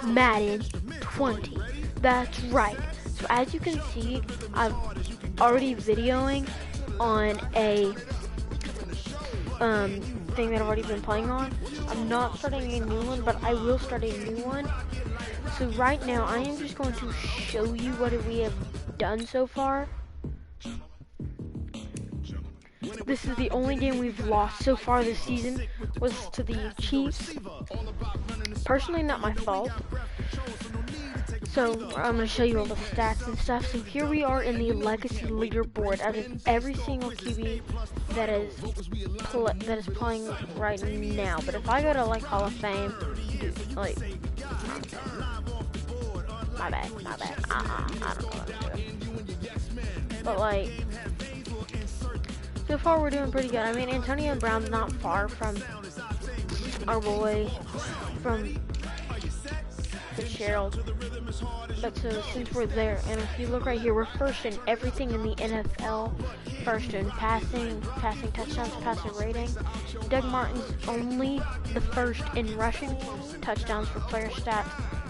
Madden 20. That's right. So as you can see, I'm already videoing on a thing that I've already been playing on. I'm not starting a new one, but I will start a new one. So right now, I am just going to show you what we have done so far. This is the only game we've lost so far this season, was to the Chiefs. Personally, not my fault. So I'm going to show you all the stats and stuff. So here we are in the legacy leaderboard out of every single QB that is playing right now. But if I go to like Hall of Fame, dude, like, my bad. I don't know what I'm doing. But like, so far we're doing pretty good. I mean, Antonio Brown's not far from our boy from Fitzgerald. But so since we're there, and if you look right here, we're first in everything in the NFL. First in passing touchdowns, passer rating. Doug Martin's only the first in rushing touchdowns for player stats.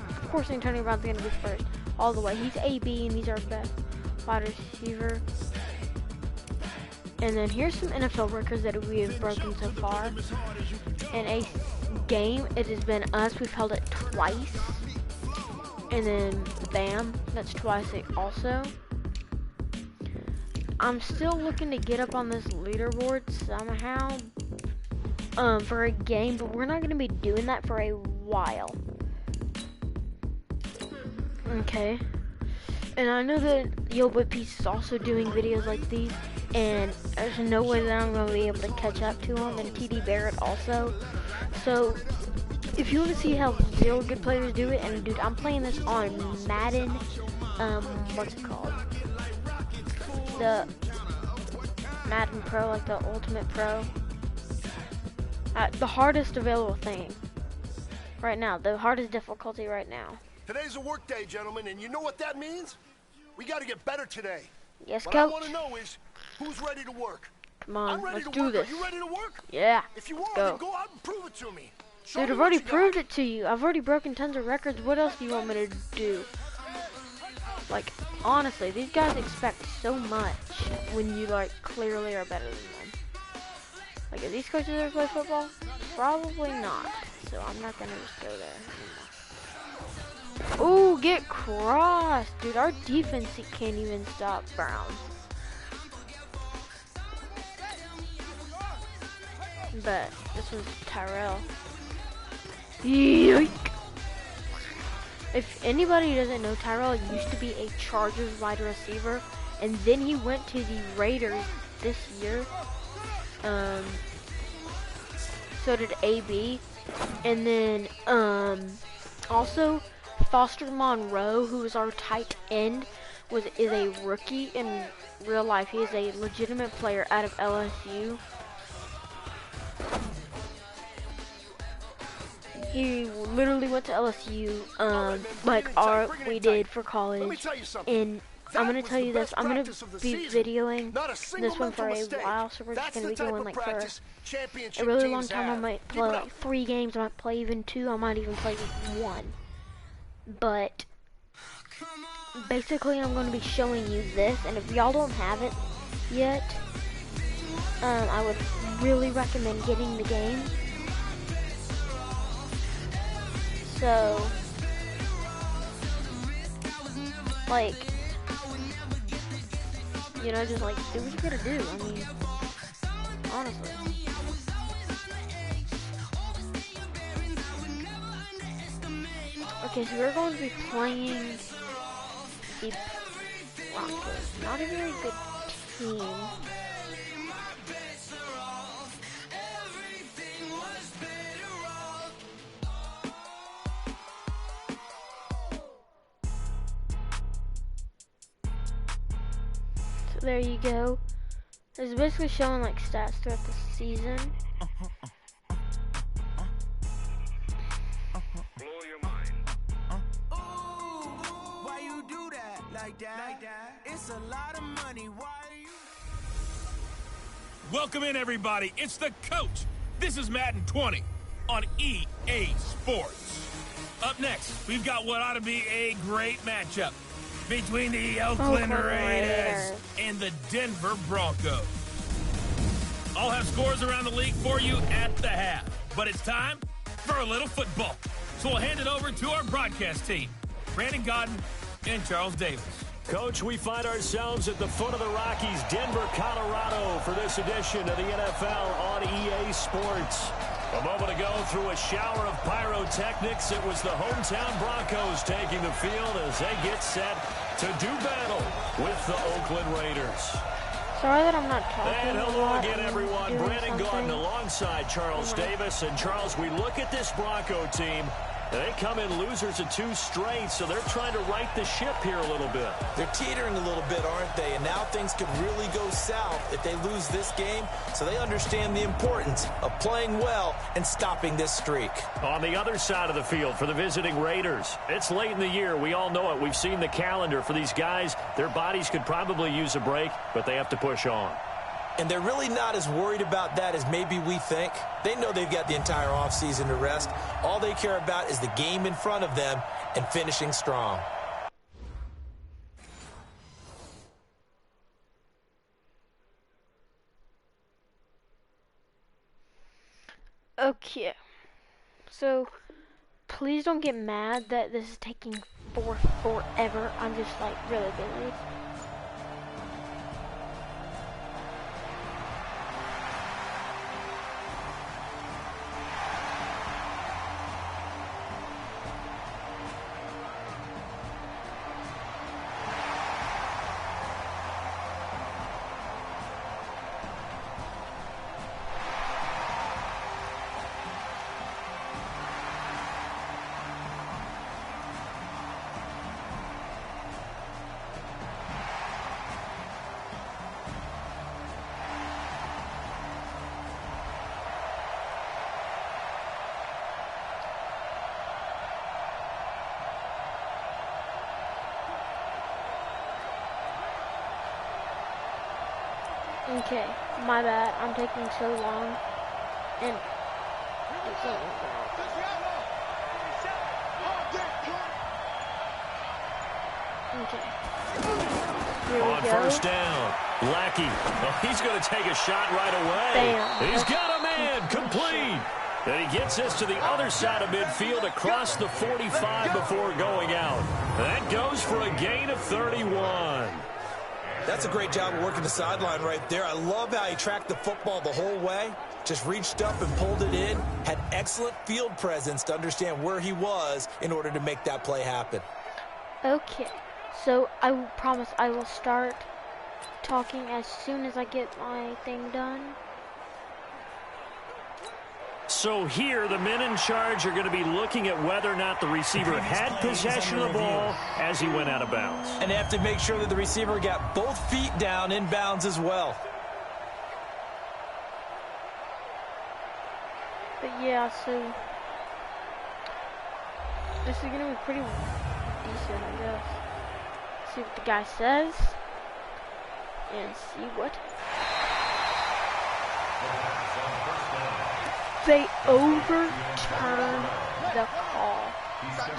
Of course, Antonio Brown's gonna be first all the way. He's AB, and he's our best wide receiver. And then here's some NFL records that we have broken so far. In a game, it has been us. We've held it twice. And then, bam, that's twice also. I'm still looking to get up on this leaderboard somehow for a game, but we're not going to be doing that for a while. Okay. And I know that Yo Boy Peace is also doing videos like these, and there's no way that I'm going to be able to catch up to him, and TD Barrett also. So, if you want to see how real good players do it, and dude, I'm playing this on Madden, what's it called? The Madden Pro, like the Ultimate Pro. The hardest available thing right now, the hardest difficulty right now. Today's a work day, gentlemen, and you know what that means? We got to get better today. Yes, what Coach. I want to know is, who's ready to work? Come on, let's do this. Are you ready to work? Yeah. If you are, go. Then go out and prove it to me. Show Dude, me I've already what you proved got. it to you. I've already broken tons of records. What else do you want me to do? Like, honestly, these guys expect so much when you, like, clearly are better than them. Like, are these coaches ever play football? Probably not. So I'm not gonna just go there anymore. Ooh, get crossed. Dude, our defense can't even stop Brown. But this was Tyrell. Yoink! If anybody doesn't know, Tyrell used to be a Chargers wide receiver, and then he went to the Raiders this year. So did AB, and then also Foster Monroe, who is our tight end, is a rookie in real life. He is a legitimate player out of LSU. He literally went to LSU, like we did for college. And I'm gonna tell you this, I'm gonna be videoing this one for a while, so we're just gonna be going like for a really long time. I might play like 3 games, I might play even 2, I might even play 1. But basically I'm gonna be showing you this, and if y'all don't have it yet, I would really recommend getting the game. So, like, you know, just like, do what you gotta do. I mean, honestly. Okay, so we're going to be playing the Broncos. Not a very good team. So there you go. It's basically showing like stats throughout the season. It's a lot of money. Why are you? Welcome in, everybody. It's the coach. This is Madden 20 on EA Sports. Up next, we've got what ought to be a great matchup between the Oakland Raiders and the Denver Broncos. I'll have scores around the league for you at the half, but it's time for a little football. So we'll hand it over to our broadcast team, Brandon Godden and Charles Davis. Coach, we find ourselves at the foot of the Rockies, Denver, Colorado, for this edition of the NFL on EA Sports. A moment ago, through a shower of pyrotechnics, it was the hometown Broncos taking the field as they get set to do battle with the Oakland Raiders. Sorry that I'm not talking. And hello again, everyone. Brandon Gordon alongside Charles Davis. And Charles, we look at this Bronco team. They come in losers of 2 straight, so they're trying to right the ship here a little bit. They're teetering a little bit, aren't they? And now things could really go south if they lose this game. So they understand the importance of playing well and stopping this streak. On the other side of the field for the visiting Raiders, it's late in the year. We all know it. We've seen the calendar for these guys. Their bodies could probably use a break, but they have to push on. And they're really not as worried about that as maybe we think. They know they've got the entire offseason to rest. All they care about is the game in front of them and finishing strong. Okay. So, please don't get mad that this is taking forever. I'm just, like, really busy. Okay, my bad. I'm taking so long. And it's so okay. Here On we go. first down, Lackey. Oh, he's going to take a shot right away. Bam. He's got a man, complete. And he gets us to the other side of midfield across the 45 before going out. That goes for a gain of 31. That's a great job of working the sideline right there. I love how he tracked the football the whole way. Just reached up and pulled it in. Had excellent field presence to understand where he was in order to make that play happen. Okay, so I promise I will start talking as soon as I get my thing done. So here, the men in charge are going to be looking at whether or not the receiver had possession of the ball as he went out of bounds. And they have to make sure that the receiver got both feet down in bounds as well. But yeah, so this is going to be pretty decent, I guess. See what the guy says and see what they overturn the call.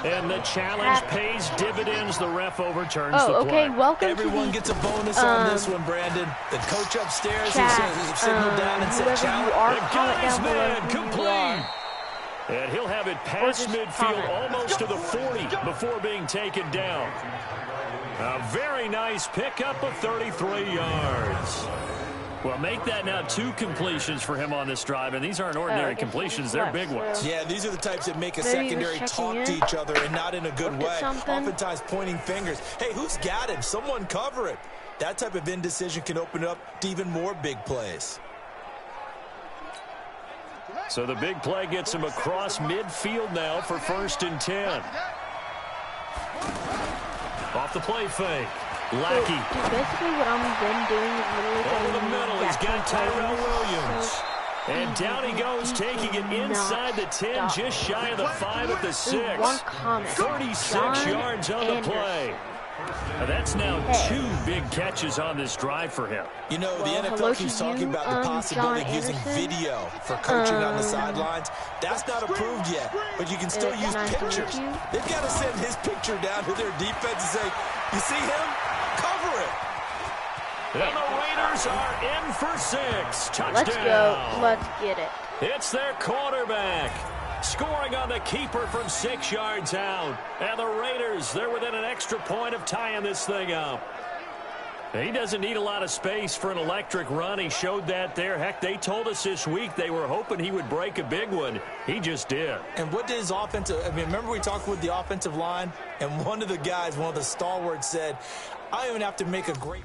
And the challenge pays dividends. The ref overturns the Oh, play. okay, welcome Everyone to the, gets a bonus on this one, Brandon. The coach upstairs chat, has signaled down and said whoever you challenge. are, The comment guy's down below man, who you complete. are. And he'll have it past just midfield, comment. almost to the 40 before being taken down. A very nice pickup of 33 yards. Well, make that now 2 completions for him on this drive, and these aren't ordinary completions. They're big ones. Yeah, these are the types that make a Maybe he was secondary checking talk to in. each other and not in a good Look at way. something. Oftentimes pointing fingers. Hey, who's got him? Someone cover it. That type of indecision can open up to even more big plays. So the big play gets him across midfield now for 1st and 10. Off the play fake. Lackey. So, dude, basically what I'm been doing is literally Over the playing middle, he's got Tyrell Williams. So And down he goes, taking it inside the 10, just shy of the 5 at the 6. One comment. 36 John yards on the play. Anderson. That's now 2 big catches on this drive for him. You know, the NFL keeps talking about the possibility of using video for coaching on the sidelines. That's not approved yet, but you can still use pictures. They've got to send his picture down to their defense and say, you see him? Cover it. And the Raiders are in for 6. Touchdown. Let's go. Let's get it. It's their quarterback. Scoring on the keeper from 6 yards out. And the Raiders, they're within an extra point of tying this thing up. He doesn't need a lot of space for an electric run. He showed that there. Heck, they told us this week they were hoping he would break a big one. He just did. And what did his offensive, I mean, remember we talked with the offensive line? And one of the guys, one of the stalwarts said, I don't even have to make a great...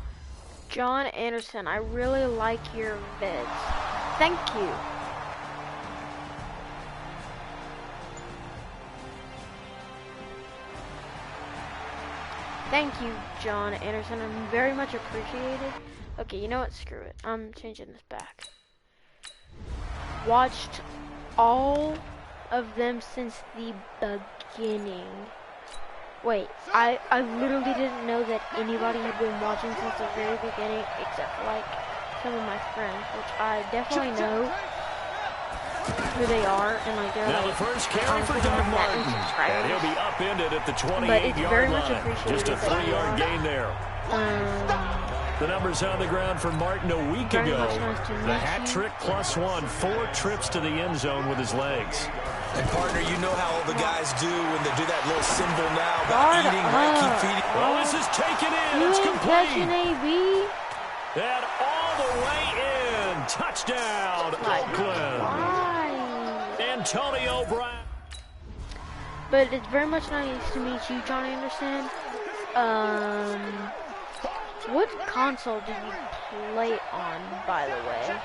John Anderson, I really like your vids. Thank you. Thank you, John Anderson. I'm very much appreciated. Okay, you know what? Screw it. I'm changing this back. Watched all of them since the beginning. Wait, I literally didn't know that anybody had been watching since the very beginning, except for like some of my friends, which I definitely know who they are, and like they're now like, the first carry for Doug Martin, and he'll be upended at the 28-yard line. Just a 3-yard gain there. The numbers on the ground for Martin a week ago. The hat trick +1, 4 trips to the end zone with his legs. And partner, you know how all the guys do when they do that little symbol now about eating, right? Keep feeding. Well, this is taken in. It's complete. AB. And all the way in. Touchdown, Oakland. Antonio Brown. But it's very much nice to meet you, John Anderson. What console do you play on, by the way?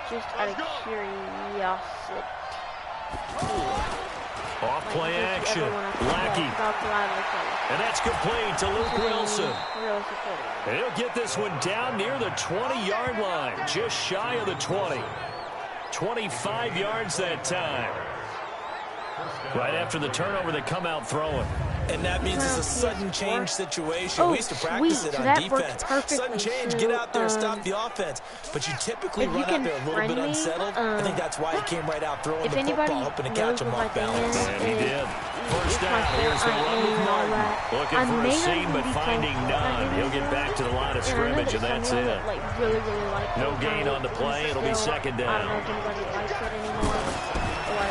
Just out of curiosity. Off play action. Lackey. And that's complete to Luke Wilson. He'll get this one down near the 20-yard line. Just shy of the 20. 25 yards that time. Right after the turnover, they come out throwing. And that means it's a sudden change situation. We used to practice it on defense. Sudden change, get out there, stop the offense. But you typically run out there a little bit unsettled. I think that's why he came right out throwing the football, hoping to catch him off balance. And he did. First down, here's the run with Martin. Looking for a seam, but finding none. He'll get back to the line of scrimmage, and that's it. No gain on the play. It'll be second down.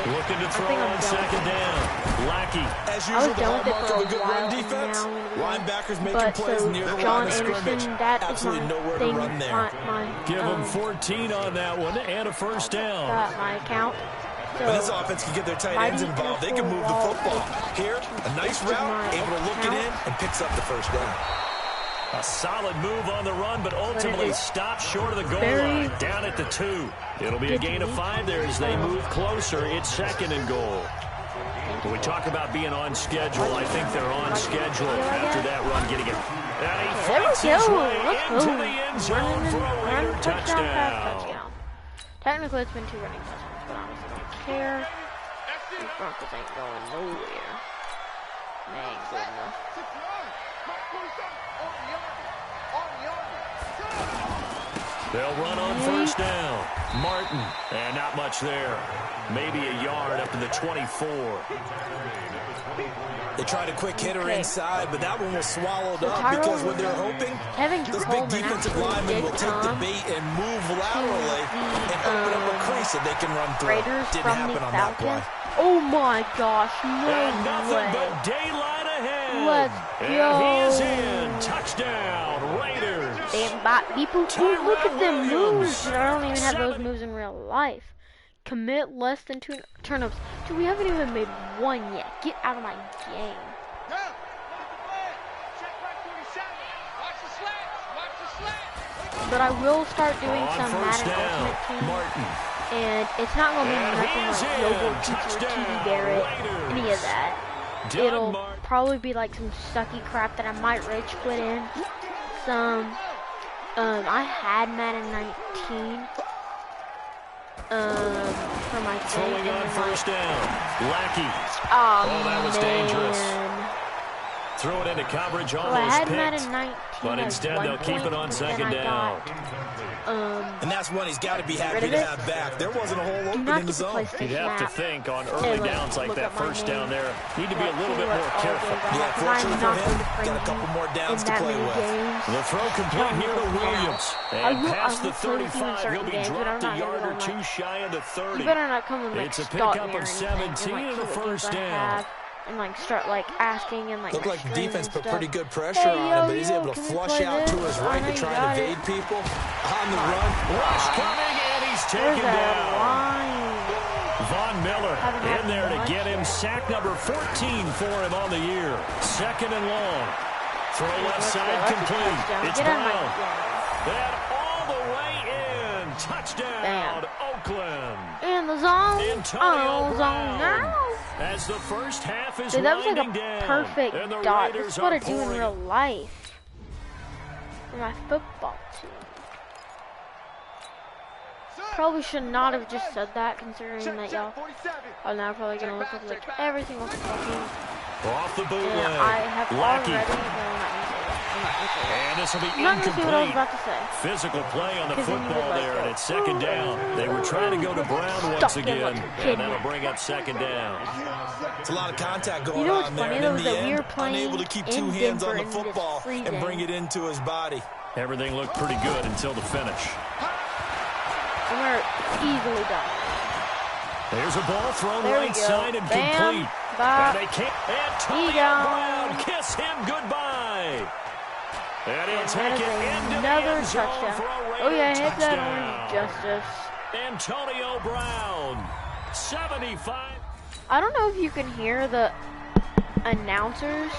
Looking to throw on second down. Lackey. As usual, the hallmark of a good run defense. Linebackers making plays near the line of scrimmage. Absolutely nowhere to run there. Give them 14 on that one and a first down. My account. But this offense can get their tight ends involved. They can move the football. Here, a nice route, able to look it in, and picks up the first down. A solid move on the run, but ultimately stopped short of the goal line. Down at the 2. It'll be a gain of 5 there as they move closer. It's second and goal. When we talk about being on schedule, I think they're on schedule after that run getting it. And he fights his way into the end zone for a Raider touchdown. Technically, it's been 2 running touchdowns, but honestly, I don't care. These Broncos ain't going nowhere. They ain't good enough. They'll run on first down. Martin, and not much there. Maybe a yard up to the 24. They tried a quick hitter inside, but that one was swallowed up because when they're hoping, those big defensive linemen will take the bait and move laterally and open up a crease that they can run through. Didn't happen on that play. Oh my gosh, no and nothing way. but daylight ahead. Let's go. And he is in. Touchdown, Raiders. Damn bot people. Ooh, look at them moves. I don't even have those moves in real life. Commit less than 2 turnovers. Dude, we haven't even made 1 yet. Get out of my game. But I will start doing some Madden Ultimate Team. Martin. And it's not going to be nothing like Global Teacher, TD Barrett, any of that. It'll probably be like some sucky crap that I might rage quit in. Some, I had Madden 19. For my throwing on first down. Lackey. Oh, that was dangerous. Threw it into coverage, I almost had Madden picked. 19 But at instead, one they'll keep point, it on but second then I down. got, And that's one he's got to be happy rid to of it. have back. There wasn't a hole Do open not in the get the zone. PlayStation You'd have to app. think on early And, like, downs like look that up my first name. down there, need to be a little See bit what more all careful. games I Yeah, have, 'cause I'm fortunately for not him, going to got a bring couple more downs in to that play many with. games. The throw complete here to Williams. And past the 35, he'll be dropped a yard or two shy of the 30. You better not come and like It's a stalk pickup me or of anything 17 and, like, and a see what games first I down. have and like start like asking and like Looked my like the stream defense and put stuff. pretty good pressure Hey, on him, but he's able to can we flush play out to this? his I right know to you try got and it. evade people. On the run. Rush coming, and he's Where's taken that down. line? Von Miller Haven't had in there to much get him sack number 14 for him on the year. Second and long. Throw left side That's a complete. touchdown. It's Get out of my Brown. way. And all the way in. Touchdown, Bam. Oakland. In the zone. Antonio Oh, Brown. zone now. As the first half is Dude, that was like winding a down. perfect and the dot. Raiders This is what are I do in pouring real life. For my football team. Probably should not have just said that, considering that y'all are now probably gonna look up like every single football team. Off the bootleg. And I have Lackey. already. No, I'm not gonna say that. I'm not gonna say that. And this will be I'm not gonna say what I was incomplete. about to say. Physical play on the 'Cause then you football would, like, there, and go, it's second down. They were trying to go to Brown once Stop it, again, like, and kid. that'll bring up second down. It's a lot of contact going You know what's on there. funny, And though, in is the that we end, were playing unable to keep in two hands on Denver the and it's football and freezing. bring it into his body. Everything looked pretty good until the finish. And we're easily done. There's a ball thrown There we right go. side and Bam. complete. Bye. And they can't. Antonio He Brown, kiss him goodbye. And he'll That take is it into the another end zone touchdown. for a Raider Oh yeah, hit that touchdown. orange justice. Antonio Brown, 75. I don't know if you can hear the announcers.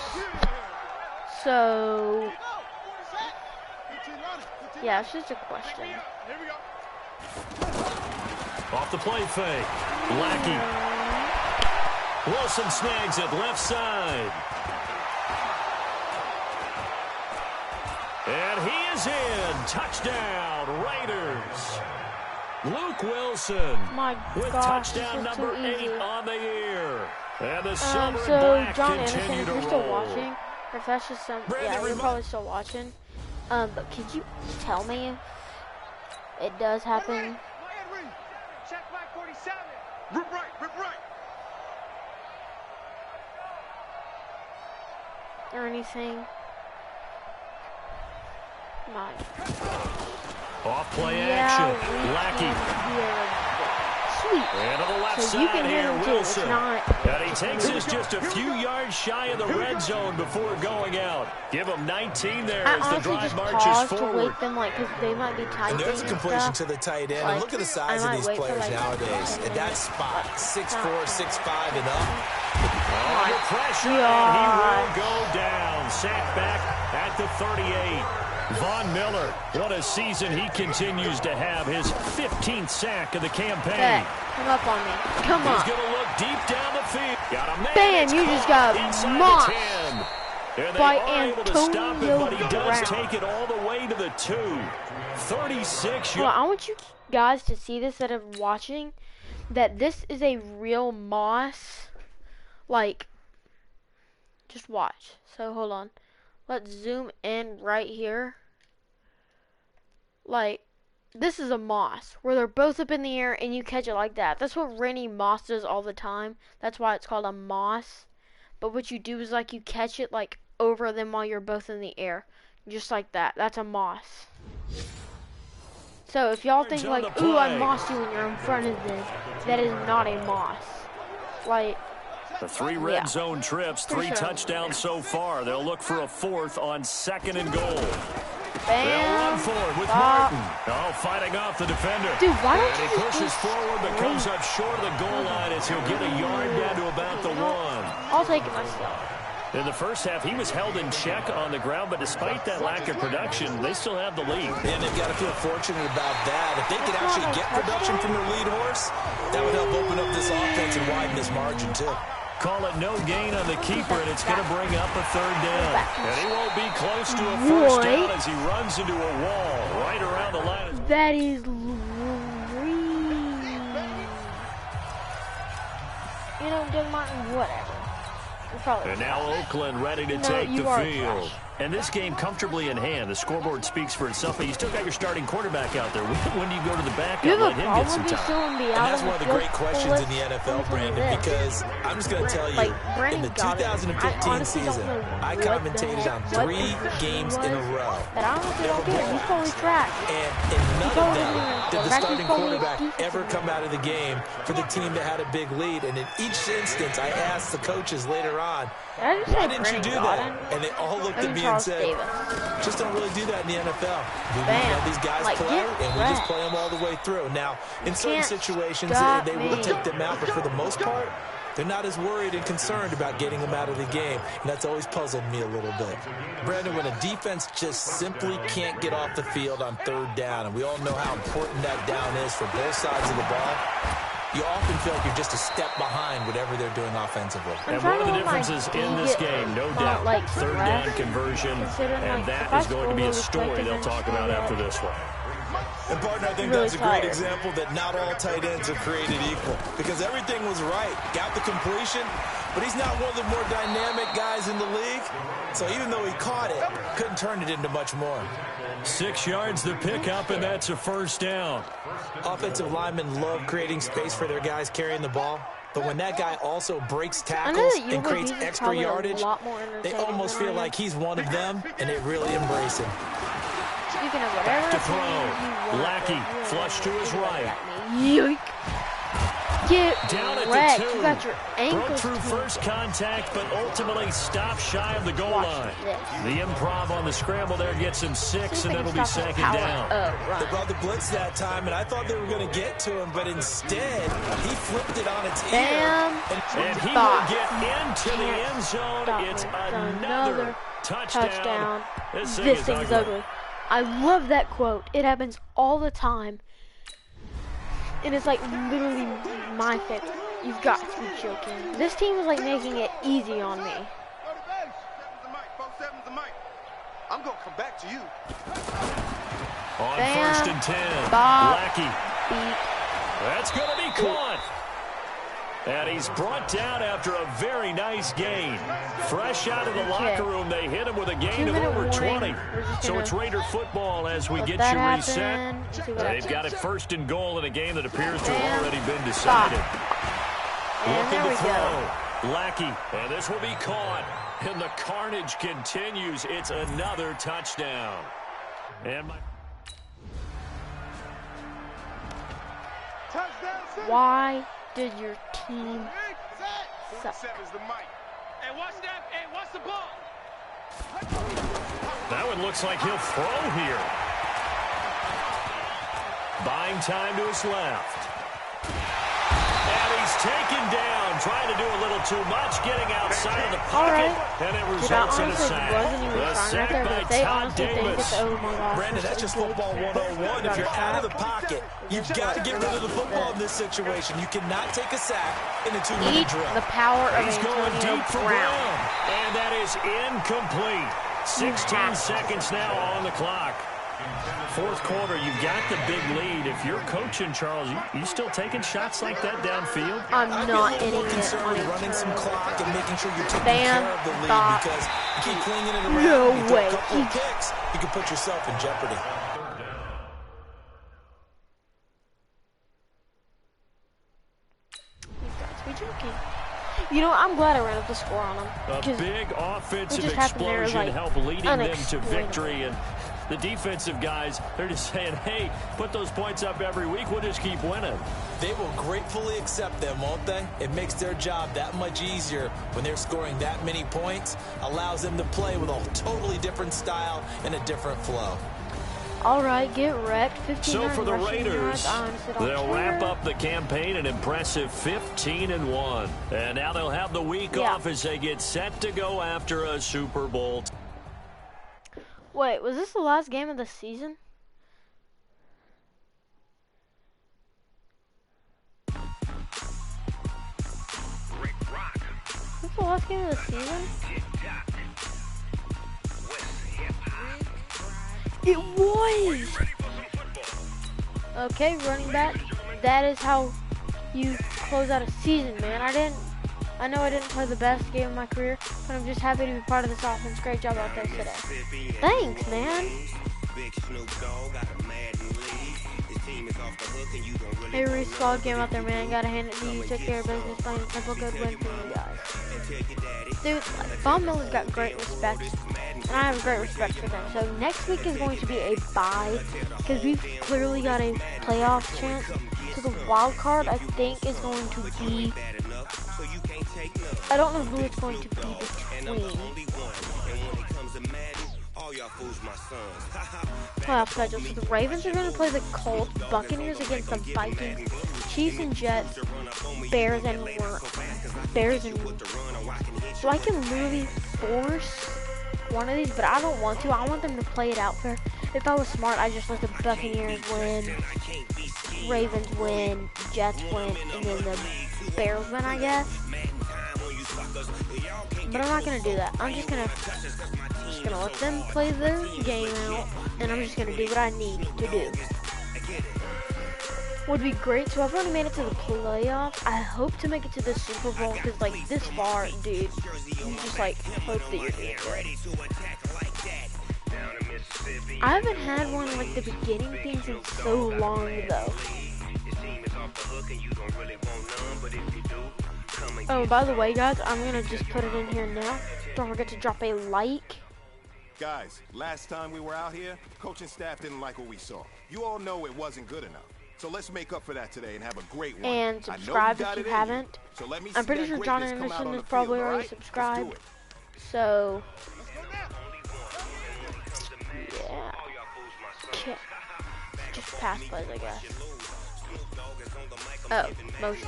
So yeah, it's just a question. Off the play fake. Lackey. Wilson snags it left side. And he is in. Touchdown, Raiders. Luke Wilson My with gosh, touchdown this is number too 8 easy. on the year. And the silver and So black John Anderson, continue if to you're still roll. watching, or if that's just some, yeah, you're probably still watching. But could you tell me if it does happen? Check back 47. Rip right, rip right. Or anything? My Off play yeah, action. we Lackey. can hear that. Sweet. And to the left So you side can hear here, them too. It's Wilson. not. And he takes us just a few yards shy of the red zone before going out. Give him 19 there I as the honestly drive just marches pause to forward. wait them, like, because they might be typing And there's a completion stuff. to the tight end. Like, and look at the size I of might these wait for, players like, nowadays. 10 At that minutes, spot, like, 6'4", 6'5", and up. Under pressure, and he will go down. Sacked back at the 38. Von Miller, what a season he continues to have. His 15th sack of the campaign. Okay, come up on me. Come He's on. going to look deep down the field. Got a man. Bam, It's you just caught got inside mossed the 10. And they by are able to stop him, Antonio but he does Brown. take it all the way to the 2. 36 Hold on, I want you guys to see this that are watching, that this is a real moss. Like, just watch. So, hold on. Let's zoom in right here. Like, this is a moss, where they're both up in the air and you catch it like that. That's what Randy Moss does all the time. That's why it's called a moss. But what you do is, like, you catch it, like, over them while you're both in the air. Just like that. That's a moss. So if y'all think, like, ooh, I mossed you when you're in front of this, that is not a moss. Like, The 3 red zone trips, 3 sure. touchdowns so far. They'll look for a 4th on 2nd and goal. bam. They'll run for it with Stop. Martin. Oh, fighting off the defender. Dude, why don't And you he just pushes go forward but straight? comes up short of the goal line as he'll get a yard down to about the 1. I'll take it myself. In the first half, he was held in check on the ground, but despite that lack of production, they still have the lead. And they've got to feel fortunate about that. If they could actually get production from their lead horse, that would help open up this offense and widen this margin, too. Call it no gain on the keeper, and it's going to bring up a 3rd down. And he won't be close to a 1st down as he runs into a wall right around the line. That is You know, Doug Martin, whatever. And now Oakland ready to take the field. And this game comfortably in hand. The scoreboard speaks for itself, but you still got your starting quarterback out there. When do you go to the backup and let him get some time? And that's one of the great questions in the NFL, Brandon, because I'm just going to tell you, in the 2015 season, I commentated on 3 games in a row. But I honestly don't care. He's fully tracked. And in none of them did the starting quarterback ever come out of the game for the team that had a big lead. And in each instance, I asked the coaches later on, why didn't you do that? And they all looked at me and said, just don't really do that in the NFL. We let these guys play, and we just play them all the way through. Now, in certain situations, they will take them out, but for the most part, they're not as worried and concerned about getting them out of the game, and that's always puzzled me a little bit. Brandon, when a defense just simply can't get off the field on 3rd down, and we all know how important that down is for both sides of the ball, you often feel like you're just a step behind whatever they're doing offensively. And one of the differences in this game, no doubt, 3rd down conversion, and that is going to be a story they'll talk about after this one. And, partner, I think that's a great example that not all tight ends are created equal, because everything was right. Got the completion, but he's not one of the more dynamic guys in the league. So even though he caught it, couldn't turn it into much more. 6 yards the pickup, and that's a 1st down. Offensive linemen love creating space for their guys carrying the ball. But when that guy also breaks tackles and creates extra yardage, they almost feel like he's one of them, and they really embrace him. Back to throw. Lackey, flush to his right. Yoink. Get down at wrecked. the 2. You got your ankles broke through first contact, but ultimately stopped shy of the goal line. The improv on the scramble there gets him 6, and it'll be 2nd down. They brought the blitz that time, and I thought they were going to get to him, but instead, he flipped it on its ear. And he will get into the end zone. It's another touchdown. This thing's ugly. I love that quote. It happens all the time. And it's like literally my favorite. You've got to be joking. This team is like making it easy on me. I'm gonna come back to you. On 1st and 10. Lackey. That's gonna be caught. And he's brought down after a very nice gain. Fresh out of the locker room, they hit him with a gain of over 20. So it's Raider football as we get you reset. They've got it 1st and goal in a game that appears to have already been decided. Looking to throw. Lackey, and this will be caught. And the carnage continues. It's another touchdown. And why did your team suck? Hey, watch that. Hey, watch the ball. that one looks like he'll throw here. Buying time to his left. And he's taken down, trying to do a little too much, getting outside of the pocket, and it results in a sack. The sack by Todd Davis. Brandon, that's just football 101. If you're out of the pocket, you've got to get rid of the football in this situation. You cannot take a sack in a 2-minute drill. The power of He's going Antonio deep for Brown. And that is incomplete. 16 seconds now on the clock. 4th quarter, you've got the big lead. If you're coaching, Charles, you still taking shots like that downfield? I'm not getting it. Concerned with running some clock and making sure you're taking care of the lead because you keep flinging it around. No you way. A couple of kicks, you can put yourself in jeopardy. You know, I'm glad I ran up the score on them. A big offensive explosion helped leading them to victory. And the defensive guys, they're just saying, hey, put those points up every week. We'll just keep winning. They will gratefully accept them, won't they? It makes their job that much easier when they're scoring that many points. Allows them to play with a totally different style and a different flow. All right, get wrecked. 15 so for the Raiders, they'll wrap up the campaign an impressive 15-1. And now they'll have the week off as they get set to go after a Super Bowl. Wait, was this the last game of the season? Is this the last game of the season? It was! Okay, running back. That is how you close out a season, man. I I know I didn't play the best game of my career, but I'm just happy to be part of this offense. Great job out there today. Thanks, man. Hey, Reese, solid game out there, man. Gotta hand it to you. Took care of business, playing a simple, good win for you guys. Dude, Von Miller's got great respect, and I have great respect for them. So next week is going to be a bye, because we've clearly got a playoff chance. So the wild card, I think, is going to be, I don't know who it's going to be between. Playoff schedule. So the Ravens are going to play the Colts, Buccaneers against the Vikings, Chiefs and Jets, Bears and so I can literally force one of these, but I don't want to. I want them to play it out fair. If I was smart, I'd just let the Buccaneers win, Ravens win, Jets win, and then the Bears win, I guess. But I'm not gonna do that. I'm just gonna let them play their game out, and I'm just gonna do what I need to do. Would be great. So I've already made it to the playoffs. I hope to make it to the Super Bowl, because like this far, dude, you just like hope that you're doing good. I haven't had one like the beginning things in so long though. Oh, by the way, guys, I'm gonna just put it in here now. Don't forget to drop a like. Guys, last time we were out here, coaching staff didn't like what we saw. You all know it wasn't good enough. So let's make up for that today and have a great one. And subscribe if you haven't. So I'm pretty sure John Anderson is probably already subscribed. So, yeah. Okay. Just pass plays, I guess. Oh, motion.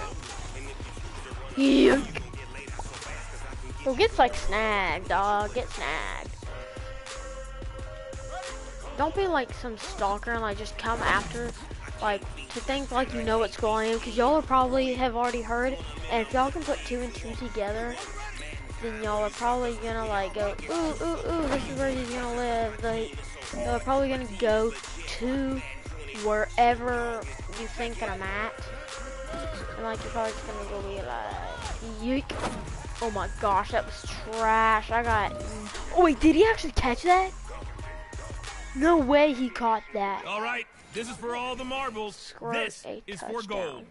Yuck. Well, get like snagged, dog. Get snagged. Don't be like some stalker and like just come after, like to think like you know what's going on, because y'all probably have already heard. And if y'all can put 2 and 2 together, then y'all are probably gonna like go, ooh, ooh, ooh, this is where he's gonna live. Like, y'all are probably gonna go to wherever you think that I'm at. And like you're probably just gonna go be like, yeek. Oh my gosh, that was trash. I got, oh wait, did he actually catch that? No way he caught that. All right, this is for all the marbles. This is for gold.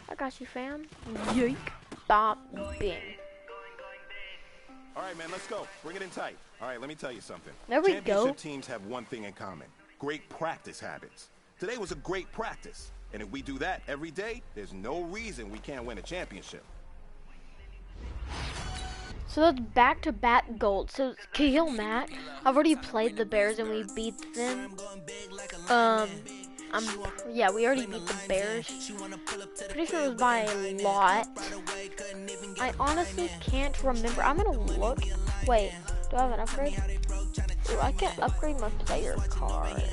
I got you, fam. Yeek. Bop. Bing. All right, man, let's go. Bring it in tight. All right, let me tell you something. There we Championship go. teams have one thing in common: great practice habits. Today was a great practice, and if we do that every day, there's no reason we can't win a championship. So that's back-to-back gold. So Khalil Mack, I've already played the Bears and we beat them. Yeah, we already beat the Bears. Pretty sure it was by a lot. I honestly can't remember. I'm gonna look. Wait, do I have an upgrade? Ooh, I can upgrade my player card.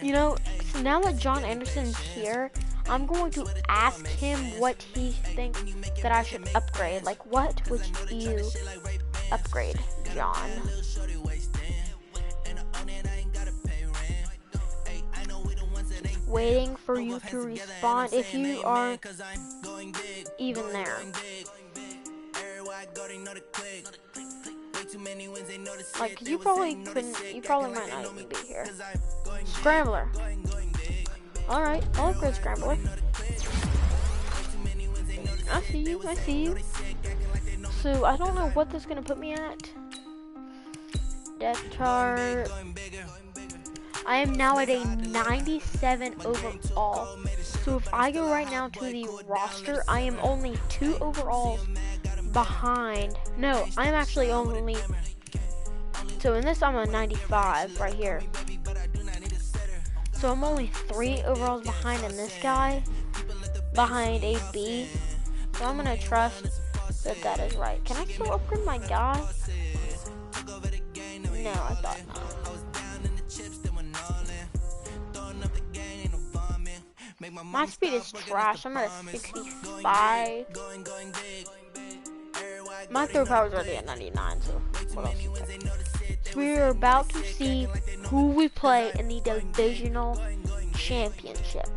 You know, so now that John Anderson's here, I'm going to ask him what he thinks that I should upgrade. Like, what would you upgrade, John? Waiting for you to respond if you are even there. Like, you probably couldn't, you probably might not even be here. Scrambler. Alright, I'll upgrade Scrambler. I see you, I see you. So, I don't know what this is going to put me at. Death chart. I am now at a 97 overall. So, if I go right now to the roster, I am only 2 overalls behind. No, I'm actually only, so in this I'm a 95 right here. So I'm only 3 overalls behind in this guy, behind AB. So I'm gonna trust that that is right. Can I still upgrade my guy? No, I thought not. My speed is trash. I'm at a 65. My throw power is already at 99, so what else is there? So we're about to see who we play in the divisional championship.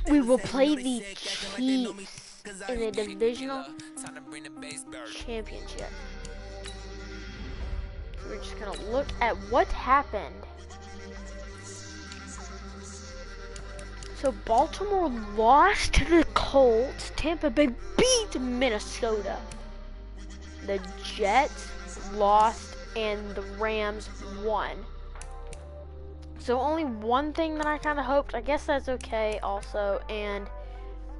we will play the Chiefs in the divisional championship. So we're just gonna look at what happened. So Baltimore lost to the Colts. Tampa Bay beat Minnesota. The Jets lost and the Rams won. So only one thing that I kind of hoped. I guess that's okay also. And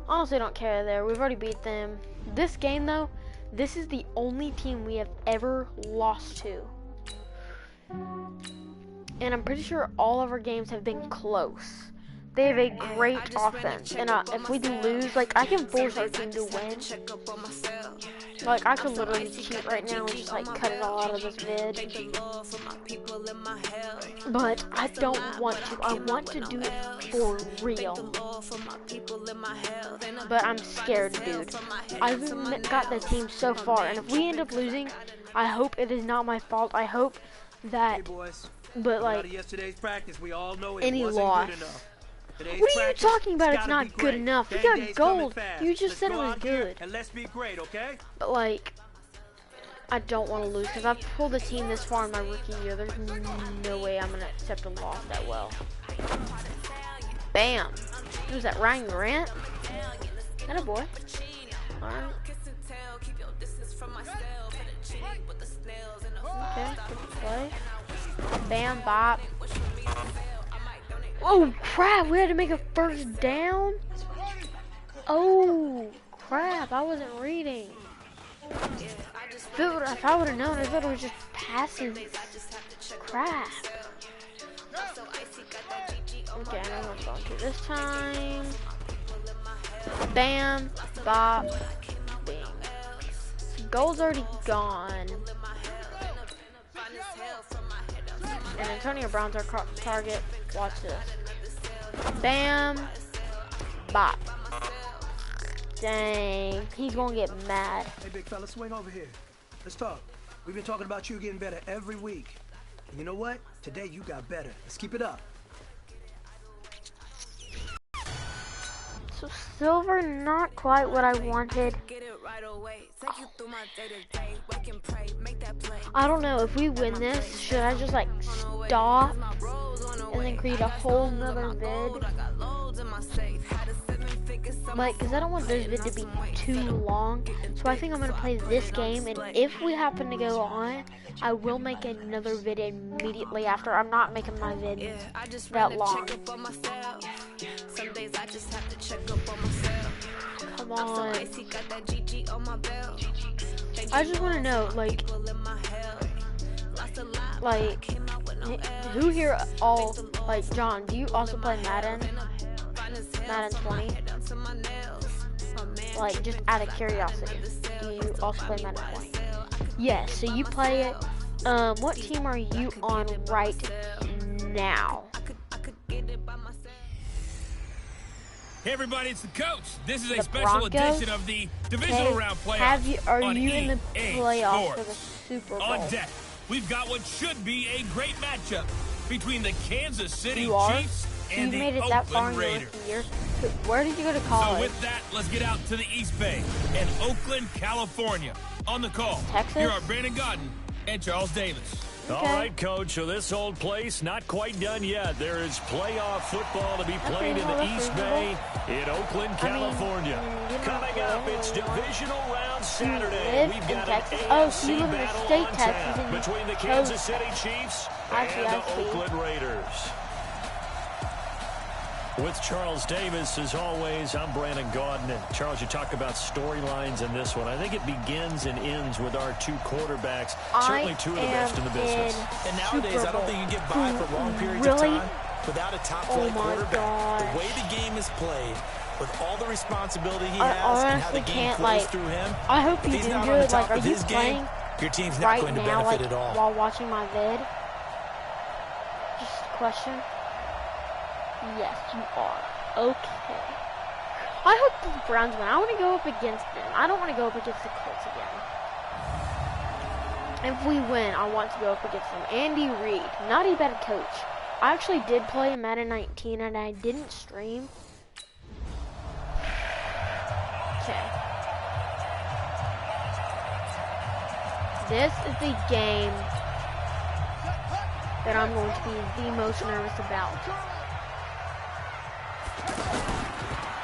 honestly don't care there. We've already beat them. This game though, this is the only team we have ever lost to. And I'm pretty sure all of our games have been close. They have a great offense, and if we do lose, like, I can force our team to win. Like, I could literally cheat right now and just, like, cut it all out of this vid. But I don't want to. I want to do it for real. But I'm scared, dude. I've got the team so far, and if we end up losing, I hope it is not my fault. I hope that, but, like, any loss. What are you talking about? It's not good enough. We got gold. You just said it was good. And let's be great, okay? But like, I don't want to lose because I've pulled the team this far in my rookie year. There's no way I'm gonna accept a loss that well. Bam. Who's that? Ryan Grant? That a boy. Alright. Okay, good play. Bam, bop. Oh crap, we had to make a first down? Oh crap, I wasn't reading. If I would have known, I thought it was just passing. Crap. Okay, I know what's on to this time. Bam, bop, bing. Goal's already gone. And Antonio Brown's our target. Watch this. Bam. Bop. Dang. He's gonna get mad. Hey, big fella, swing over here. Let's talk. We've been talking about you getting better every week. And you know what? Today you got better. Let's keep it up. So silver, not quite what I wanted. I don't know, if we win this, should I just like stop and then create a whole nother vid? Like, cause I don't want this vid to be too long. So I think I'm gonna play this game, and if we happen to go on, I will make another vid immediately after. I'm not making my vid that long. Some days I just have to check up on myself. Come on. I just want to know, like, who here all, like, John, do you also play Madden? Madden 20? Like, just out of curiosity, do you also play Madden 20? Yes, so you play it. What team are you on right now? Hey everybody, it's the coach. This is a The special Broncos? edition of the divisional round playoffs. Are on you in the EA playoffs for the Sports. Super Bowl? On deck, we've got what should be a great matchup between the Kansas City You are? Chiefs So and you the made it that far in Oakland your Raiders. rookie year. Where did you go to So college? with that, let's get out to the East Bay and Oakland, California. On the call, Texas? here are Brandon Godden and Charles Davis. All right, Coach, so this old place not quite done yet. There is playoff football to be played in the East Bay in Oakland, California. Coming up, it's divisional round Saturday. We've got Texas. an Oh, so you AFC live in the battle state on Texas tap and you between the chose Kansas City Chiefs I see, and I the see. Oakland Raiders. With Charles Davis, as always, I'm Brandon Gaudin. And Charles, you talk about storylines in this one. I think it begins and ends with our two quarterbacks, certainly two of the best in the business. And nowadays, I don't think you get by for long periods of time without a top-flight quarterback. The way the game is played, with all the responsibility he has and how the game flows through him, I hope if you he's do not on the good. top Like, are of you his game, playing your team's not right going to now, benefit like, at all. while watching my vid? Just a question. Yes, you are. Okay. I hope the Browns win. I want to go up against them. I don't want to go up against the Colts again. If we win, I want to go up against them. Andy Reid, not a bad coach. I actually did play Madden 19 and I didn't stream. Okay. This is the game that I'm going to be the most nervous about.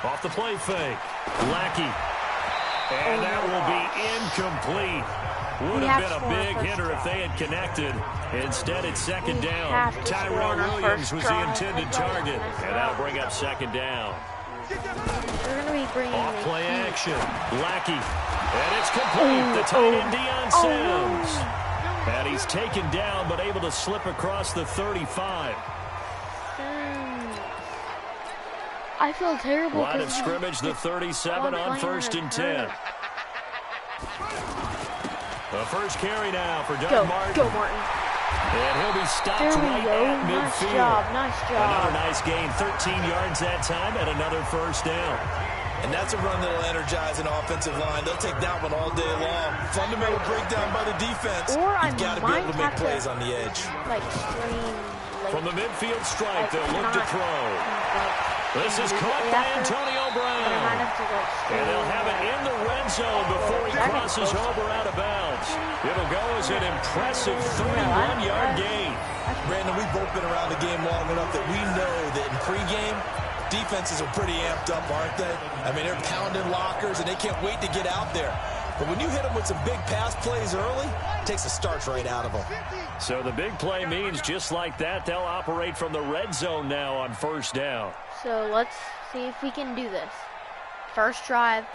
Off the play fake. Lackey. And that will be incomplete. Would have been a big hitter if they had connected. Instead, it's second down. Tyrell Williams was the intended target. And that'll bring up second down. We're going to be bringing off play action. Lackey. And it's complete. The tight end, Deion Sims. And he's taken down, but able to slip across the 35. I feel terrible. Line of scrimmage, the 37 on 1st and 10. The first carry now for Doug Martin. Go, Martin. And he'll be stopped right at midfield. Nice job. Another nice gain, 13 yards that time, and another first down. And that's a run that'll energize an offensive line. They'll take that one all day long. Fundamental breakdown by the defense. You've got to be able to make plays on the edge. Like screen. From the midfield strike, they'll look to throw. This is caught by Antonio Brown. And they'll have it in the red zone before he crosses over out of bounds. It'll go as an impressive 31-yard gain. Brandon, we've both been around the game long enough that we know that in pregame, defenses are pretty amped up, aren't they? I mean, they're pounding lockers, and they can't wait to get out there. But when you hit them with some big pass plays early, it takes the starch right out of them. So the big play means just like that, they'll operate from the red zone now on first down. So let's see if we can do this. First drive,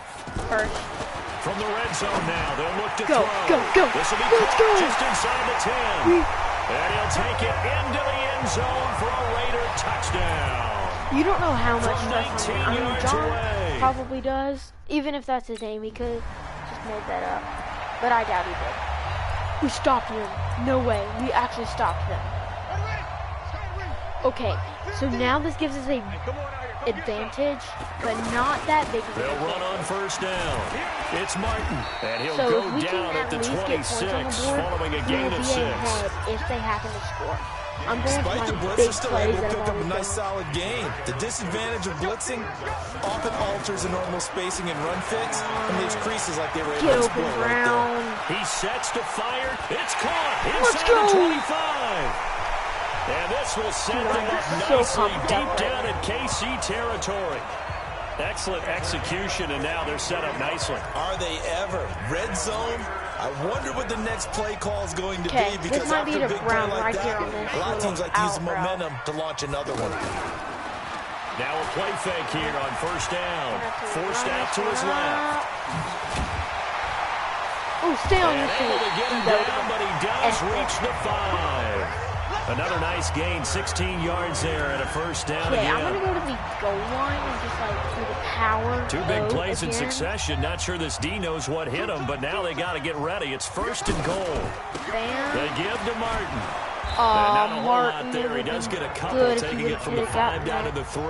first. From the red zone now, they'll look to go, throw. Go. This will be caught just inside the 10. And he'll take it into the end zone for a Raider touchdown. You don't know how much stress on him. John away. Probably does. Even if that's his name, he could just made that up. But I doubt he did. We stopped him. No way. We actually stopped them. Okay, so now this gives us a advantage, but not that big of an advantage. They'll run on first down. It's Martin, and he'll go down at the 26, following a gain of 6. If they happen to score. I'm going Despite to the blitz, they're still able to pick up a nice solid gain. The disadvantage of blitzing often alters the normal spacing and run fits and leaves creases like they were able to exploit right there. He sets to fire. It's caught inside the 25. And this will send them up nicely deep down in KC territory. Excellent execution, and now they're set up nicely. Are they ever? Red zone? I wonder what the next play call is going to be, because after a big play like that, a lot of teams like to use the momentum to launch another one. Now a play fake here on first down. Forced out to his left. Oh, stay on your feet. Able to get him down, but he does reach the 5. Another nice gain, 16 yards there, and a first down again. I'm going to go to the goal line and just, like, do the power. 2 big plays in succession. Not sure this D knows what hit him, but now they got to get ready. It's first and goal. They give to Martin. And not a whole lot there. He does get a couple, taking it from the 5 down to the 3.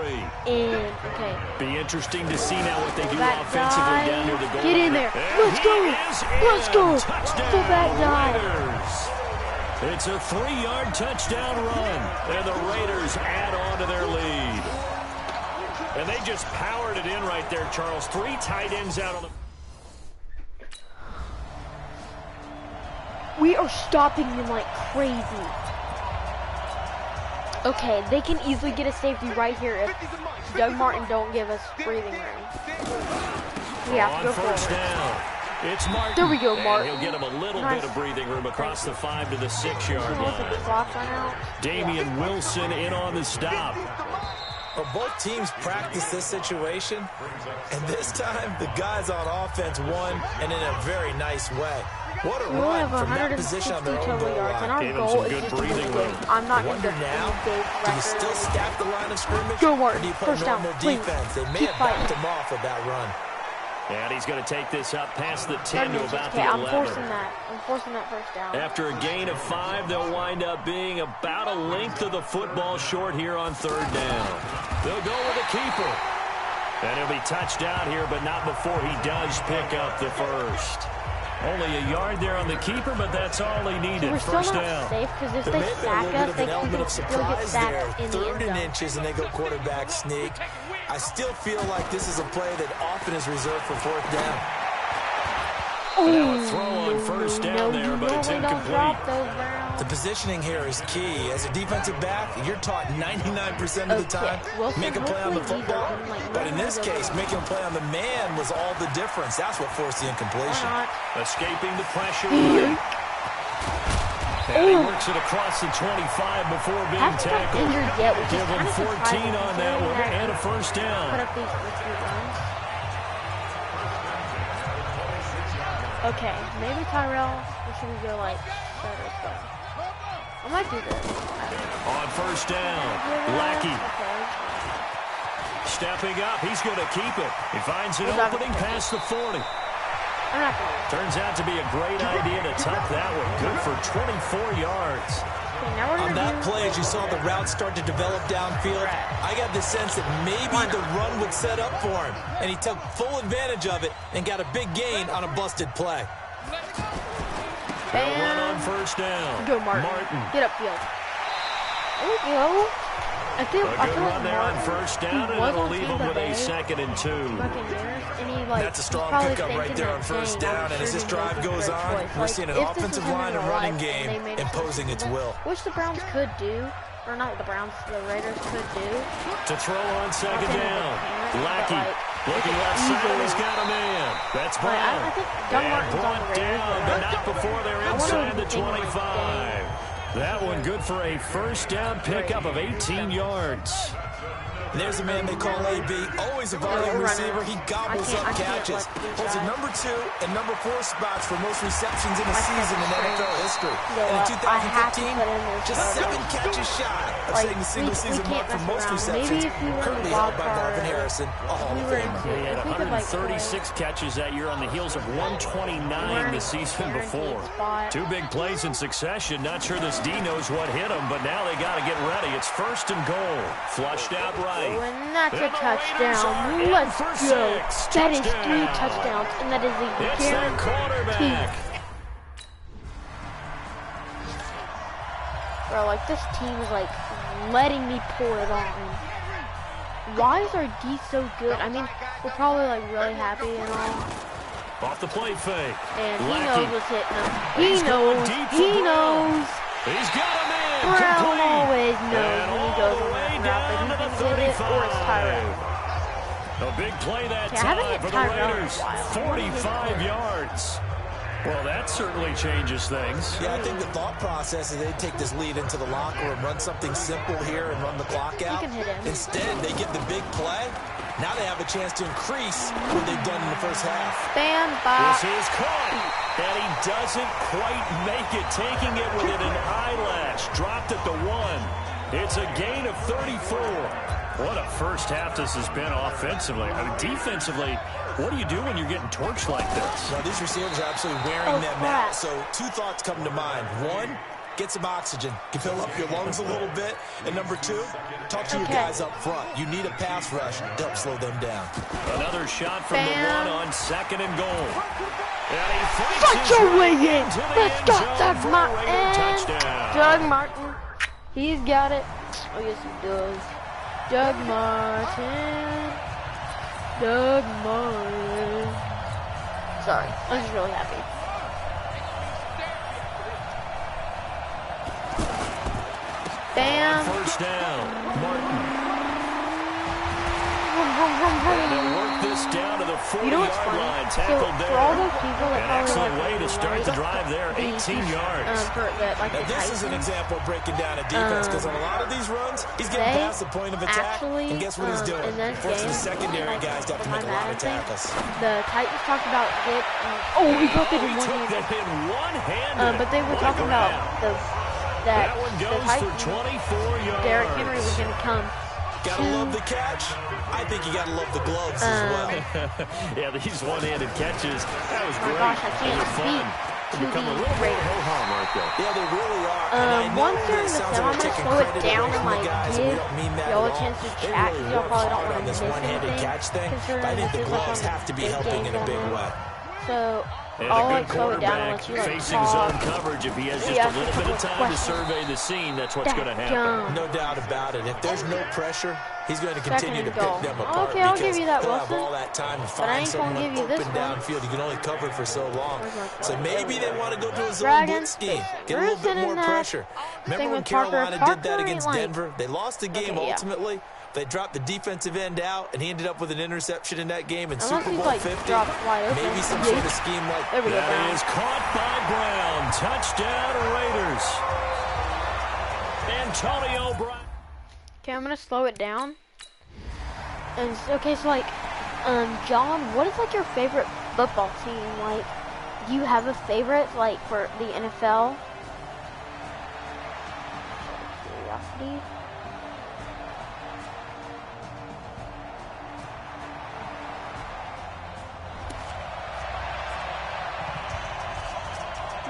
Okay. Be interesting to see now what they do offensively down near the goal. Get in there. Let's go. Let's go. Full back dive. It's a 3-yard touchdown run, and the Raiders add on to their lead. And they just powered it in right there, Charles. 3 tight ends out on the... We are stopping them like crazy. Okay, they can easily get a safety right here if Doug Martin don't give us breathing room. We have to go first down. It's Martin. There we go, Martin. And he'll get him a little bit of breathing room across the 5 to the 6-yard line. Damian Wilson in on the stop. Well, both teams practice this situation, and this time the guys on offense won, and in a very nice way. What a run from that position on their own goal line. Gave him some good breathing room. I'm not going to now, do you still stack the line of scrimmage? Go, Martin. Or do you put First down, normal please. defense? They may have backed him off with that run. And he's going to take this up past the 10 to about the 11. I'm forcing that first down. After a gain of 5, they'll wind up being about a length of the football short here on 3rd down. They'll go with a keeper. And he'll be touched out here, but not before he does pick up the first. Only a yard there on the keeper, but that's all he needed. We're first still down. Not safe, because if they sack us, they can still get sacked in the end zone. 3rd and inches, and they go quarterback sneak. I still feel like this is a play that often is reserved for fourth down. And now a throw on first down there, but it's incomplete. The positioning here is key. As a defensive back, you're taught 99% of the time, make a play on the football. But in this case, making a play on the man was all the difference. That's what forced the incompletion. Escaping the pressure. And he works it across the 25 before being tackled. Give him 14 on that one and a first down. Put up these risky runs. Okay, maybe Tyrell, or should we go like starter stuff? I might do this. On first down, Lackey. Stepping up, he's going to keep it. He finds an opening past the 40. I'm not going to. Turns out to be a great idea to tuck that one. Good for 24 yards. On that play, as you saw the route start to develop downfield, I got the sense that maybe the run would set up for him. And he took full advantage of it and got a big gain on a busted play. They'll run on first down. Go, Martin. Get upfield. There we go. I feel good run like there on first down, and it'll leave him with a 2nd and 2. That's a strong pickup right there on first down, and as this drive goes on, we're seeing an offensive line and running game imposing its will. Which the Browns could do, or not the Browns, the Raiders could do. To throw on 2nd down, Lackey looking left side, he's got a man. That's Brown. I think Doug Martin's on the Raiders, but not before they're inside the 25. That one good for a first down pickup of 18 yards. And there's a man they call AB, always a volume receiver. He gobbles up catches. Holds a number 2 and number 4 spots for most receptions in a season in NFL history. And in 2015, just 7 catches shy of setting the single-season mark for most receptions, currently held by Marvin Harrison, a Hall of Famer. He had 136 catches that year on the heels of 129 the season before. 2 big plays in succession. Not sure this D knows what hit him, but now they got to get ready. It's 1st and goal. Flushed out right. And that's a touchdown. Let's go. That is 3 touchdowns, and that is a guarantee. Bro, like, this team is, like, letting me pour it on. Why is our D so good? I mean, we're probably, like, really happy and all. Off the play fake. And he knows what's hitting him. He knows. He knows. He's got him in. Brown always knows when he goes on that route, but he can hit it or it's Tyrell. A big play that time for the Raiders. 45 yards. Well, that certainly changes things. Yeah, I think the thought process is they take this lead into the locker room, run something simple here and run the clock out. Instead, they get the big play. Now they have a chance to increase what they've done in the first half. Stand by. This is caught. And he doesn't quite make it, taking it within an eyelash. Dropped at the 1. It's a gain of 34. What a first half this has been offensively. I mean, defensively, what do you do when you're getting torched like this? Well, these receivers are absolutely wearing them out. So 2 thoughts come to mind. 1, get some oxygen. You fill up your lungs a little bit. And number 2, talk to your guys up front. You need a pass rush to help slow them down. Another shot from the 1 on 2nd and goal. And he fights his way in. Let's go, Doug Martin. Touchdown. Doug Martin. He's got it. Oh, yes, he does. Doug Martin. Doug Martin. Sorry, I'm just really happy. Bam. First down, Martin. And to work this down to the 40-yard line, tackled there. For all those people that an excellent way to start the drive there, 18 yards. Now, this is an example of breaking down a defense, because on a lot of these runs, he's getting past the point of attack, and guess what he's doing? Forcing the secondary guys to have to make a lot of tackles. The Titans talked about it. He got it in one-handed. But they were talking about that one goes for 24 yards. Derrick Henry was going to come. Gotta love the catch. I think you gotta love the gloves as well. Yeah, these one-handed catches, that was great. Gosh, I can't fun. Become a little bit ho-hum right there. Yeah, they really are. Once during the film, I'm gonna slow it down and like give y'all a chance to chat. Y'all probably don't want to miss anything. Catch thing. I think the gloves have to be helping in a big way. So And I'll a like good slow it down and quarterback let you like facing talk. zone coverage. If he has just Yeah, a little bit of time to survey the scene, that's what's going to happen. No doubt about it. If there's no pressure, he's going to Second continue to and pick goal. them apart Okay, I'll give because you that, he'll have Wilson. all that time to But I find ain't gonna someone give you this open one. downfield. You can only cover for so long. So There maybe we they go. want to go to a zone Dragon blitz scheme. spacing. Get a little bit We're more sending pressure. that. Remember Same when with Parker. Carolina did that Parker against ain't like- Denver? They lost the game Okay, yeah. ultimately. They dropped the defensive end out, and he ended up with an interception in that game in Unless Super he's, Bowl like, 50. dropped wide open. Maybe some sort of scheme like There we go, That Brown. is caught by Brown. Touchdown, Raiders. Antonio Brown. Okay, I'm gonna slow it down. And okay, so like, John, what is like your favorite football team? Like, do you have a favorite like for the NFL? Curiosity.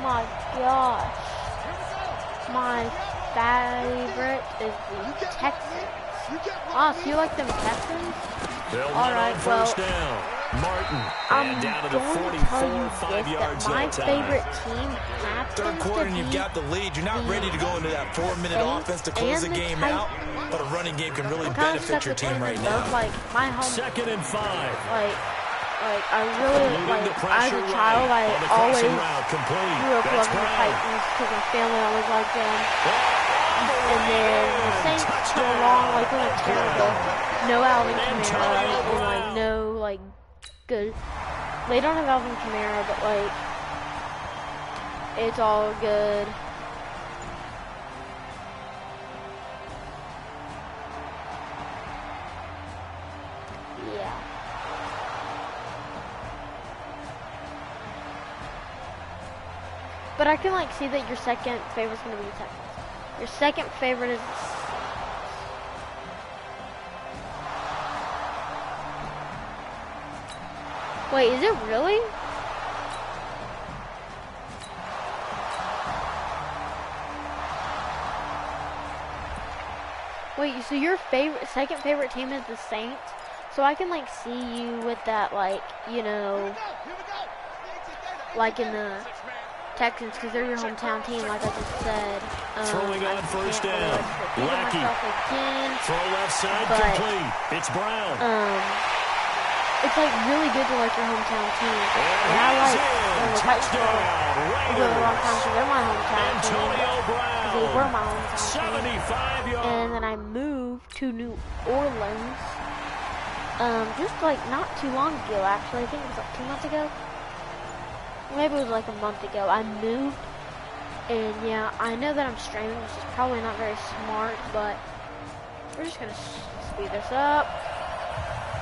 My gosh. My favorite is the Texans. Ah, so you like them Texans? They'll All right, on well, first down. Martin. I'm And down to the going 44, to tell you 5 this, yards that my that time. favorite team happens third quarter to and you've be got the lead. You're not the ready to go into that 4-minute Saints offense to close the and the game out, but a running game can really I'm kind of benefit stuck your between team right them now. both. Like my home, Second and 5. like I really Eluding like the as pressure a child, right I on the always crossing route, complete. grew up That's loving the Brown. Titans because my family always liked them. And then the Saints come along, like when it's terrible. No Alvin Kamara, and like no like good. They don't have Alvin Kamara, but like it's all good. Yeah. But I can like see that your second favorite's gonna be the Texans. Your second favorite is Wait, is it really? Wait, so your second favorite team is the Saints? So I can like see you with that, like, you know, like in the Texans, because they're your hometown team, like I just said. Throwing on first down. Lackey. Again, Throw left side, but, complete. It's Brown. it's like really good to like your hometown team. And I like the Titans for a really long time because they're my hometown team. Antonio Brown. They were my hometown team. 75 yards. And then I moved to New Orleans. Just like not too long ago, actually. I think it was like 2 months ago. Maybe it was like a month ago. I moved, and yeah, I know that I'm streaming, which is probably not very smart, but we're just gonna speed this up.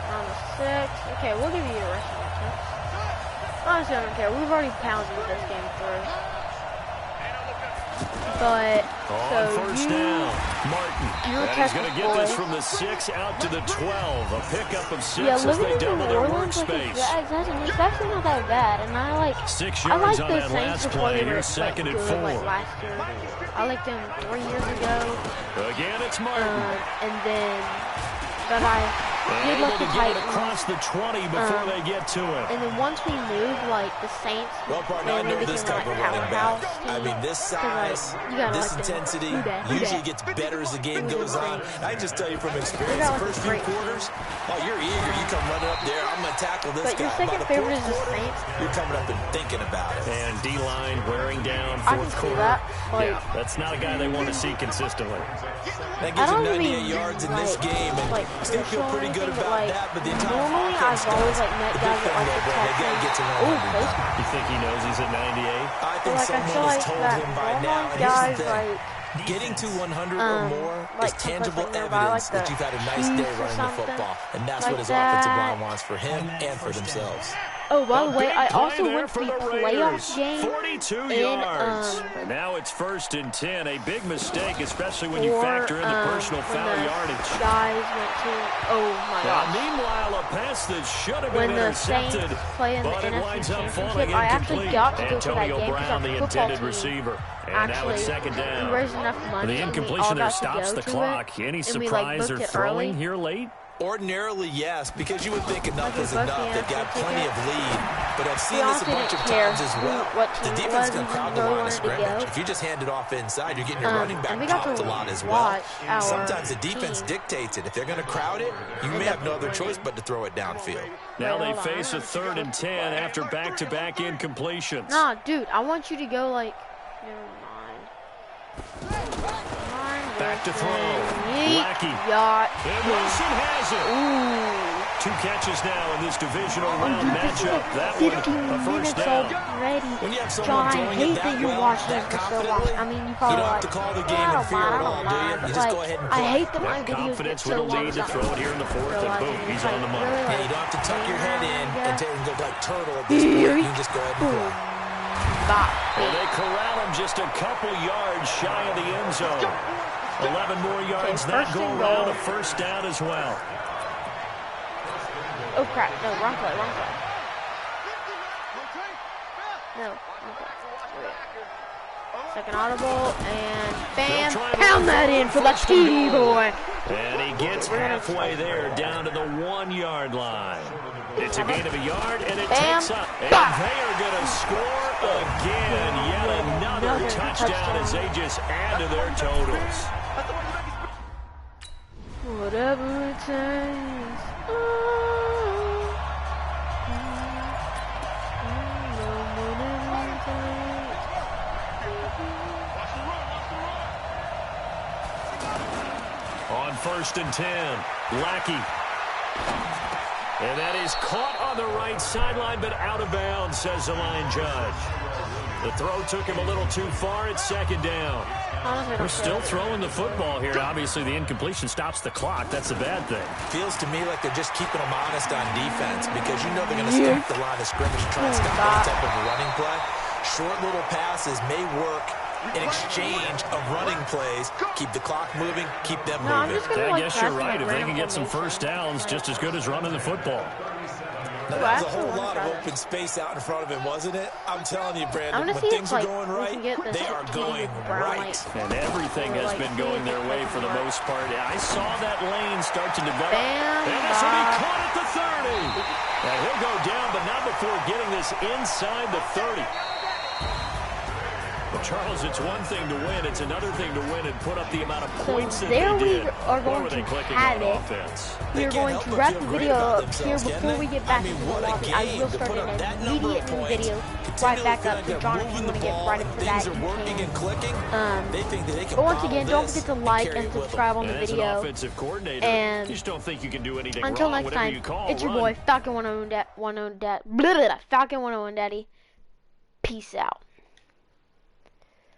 Down to 6. Okay, we'll give you the rest of the attempts. Honestly, I don't care. We've already pounded this game through. But On first down, Martin. you're And he's going to get this boy. from the 6 out to the 12. A pickup of 6 Yeah, as living they in double New their Orleans, like, workspace. it's actually not that bad, and I like 6 I yards like on the that Saints last before play. they were Here's second like, and good, 4. like last year. I liked them 3 years ago, Again, it's Martin. and then but I did Able like to the get it Titans. across the 20 before they get to it. And then once we moved, like the Saints, Well, partner, I know really this became type of like running powerhouse back. team. I mean, this 'Cause, like, size, you gotta this like them. intensity Who dat? usually gets better as the game goes on. I just tell you from experience, got, the like, first a few great team. quarters, oh, you're eager. You come running up there. I'm going to tackle this But guy. your By second the favorite fourth is the quarter, Saints? you're coming up and thinking about it. And D-line wearing down I can fourth see quarter. that. Like, Yeah, that's not a guy they want to see consistently. That I gives him don't 98 even yards in this like, game, and like he's going to feel crucial or pretty good anything, but, about like, that, but the entire normally offense I've always does. like met The guys big that like thing, the though, Brett, they got to get to Texans. 100 Oh, done. Facebook. You think he knows he's at 98? I think Like I someone feel has like told that him by now. normally And here's guys the thing. like Getting to 100 or more like is tangible like nearby, evidence like that the you've had a nice day Chiefs or running the something football. And that's like what his offensive that. line wants for him and for themselves. Oh, by the A way, big I play also there went to for the the playoff Raiders. game 42 in yards. And now it's 1st and 10. A big mistake, especially when you factor in the personal when foul the yardage. guys went to oh my Now, gosh. meanwhile, a pass that should have been When the Saints intercepted, play in the but it winds NFC up falling Championship, I actually incomplete. got to go to that Antonio game because Brown, our the football intended team receiver. And now actually it's second down. we raised enough money. The and we all incompletion there got to stops go the to clock. it, Any and we, like, surprise or booked it throwing early. here late? Ordinarily, yes, because you would think enough Like, is we booked enough. the They've got entry plenty ticket. of lead. but I've He seen this a honestly bunch of didn't care times as well. what The team it defense was. can He crowd the really line of wanted to scrimmage. go. If you just hand it off inside, you're getting your running back And we got popped to a lot as well. watch our Sometimes the defense team. dictates it. If they're going to crowd it, you may have no other choice but to throw it downfield. Now they Hold on, face a 3rd and 10 after back-to-back incompletions. Nah, dude, I want you to go like. Never mind. Back to throw. Lackey. Yacht. And Wilson has it. Ooh. 2 catches now in this divisional round Dude, this is matchup. like That 15 one, a first minutes down. already. When you have John, someone I throwing hate it that that you're well, watching that this for so long. confidently, I mean, you you probably don't have like, to call the yeah, game I in don't fear mind, at I all, don't do you? mind. You But, just like, go ahead and I play. hate that my That videos get confidence so with a long. lead to throw it here in the 4th, and boom, he's on the money. Yeah, you don't have to tuck your head in and go like turtle at this point. You can just go ahead and play. Well, they corral him just a couple yards shy of the end zone. 11 more yards that go around, a first down as well. Oh crap, no, wrong play. No, okay. Second audible, and bam, pound that in for the TD boy. And he gets halfway there, down to the 1-yard line. It's a gain of a yard, and it takes up. And they are going to score again. Yet another touchdown as they just add to their totals. Whatever it takes. On 1st and 10, Lackey. And that is caught on the right sideline, but out of bounds, says the line judge. The throw took him a little too far. It's 2nd down. We're still throwing the football here. Obviously, the incompletion stops the clock. That's a bad thing. Feels to me like they're just keeping them honest on defense because you know they're going to stack the line of scrimmage and try and stop any type of a running play. Short little passes may work in exchange of running plays. Keep the clock moving, keep them moving. I guess you're right. If they can get some first downs, just as good as running the football. Now, that was a whole lot of open space out in front of him, wasn't it? I'm telling you, Brandon, when things are going right, they are going right. And everything has been going their way for the most part. I saw that lane start to develop. And this will be caught at the 30. Now, he'll go down, but not before getting this inside the 30. But Charles, it's one thing to win. It's another thing to win and put up the amount of points that they did. We are going to have it. We are going to wrap the video up here before we get back into the lobby. I will start an immediate new video right back up. So John, if you want to get right into that, you can. But once again, don't forget to like and subscribe on the video. And until next time, it's your boy Falcon 101 Daddy. Peace out.